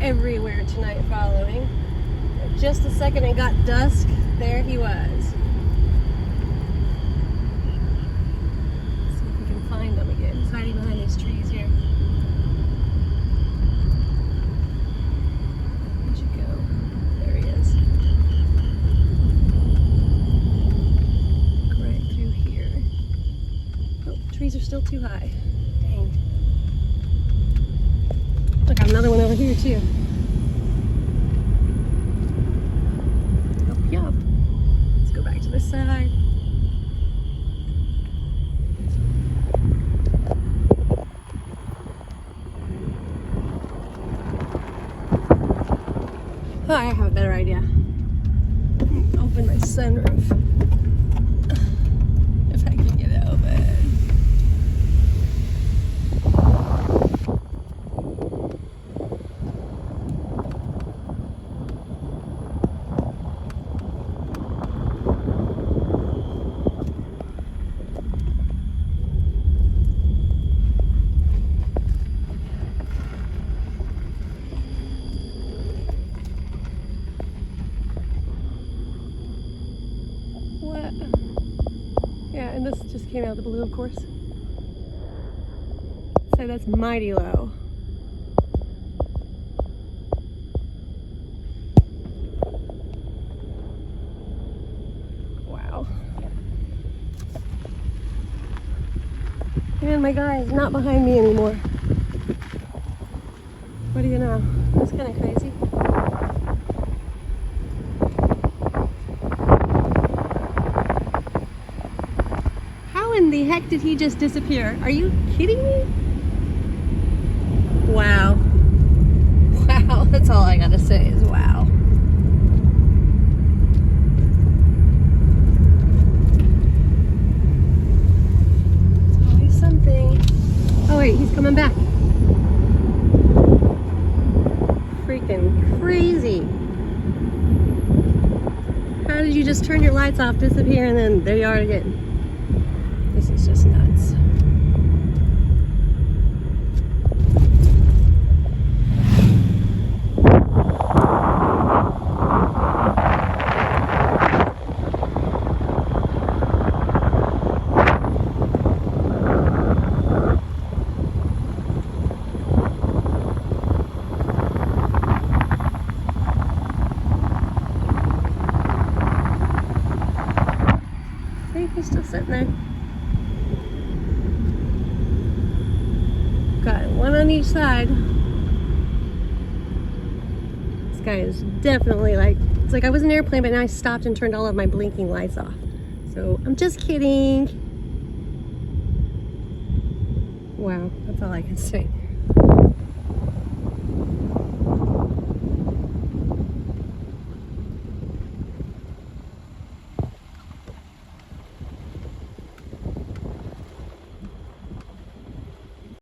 everywhere tonight following. Just the second it got dusk, there he was. Let's see if we can find him again. He's hiding behind these trees here. Where'd you go? There he is. Right through here. Oh, trees are still too high. Dang. Look, another one over here too. Yup. Let's go back to this side. Oh, I have a better idea. Open my sunroof. If I can get it open. What? Yeah, and this just came out of the blue, of course. So that's mighty low. Wow. And my guy is not behind me anymore. What do you know? That's kind of crazy. How in the heck did he just disappear? Are you kidding me? Wow. Wow, that's all I gotta say is wow. It's always something. Oh wait, he's coming back. Freaking crazy. How did you just turn your lights off, disappear, and then there you are again? This is just nuts. See, he's still sitting there. Got one on each side. This guy is definitely like, it's like I was in an airplane, but now I stopped and turned all of my blinking lights off. So I'm just kidding. Wow, that's all I can say.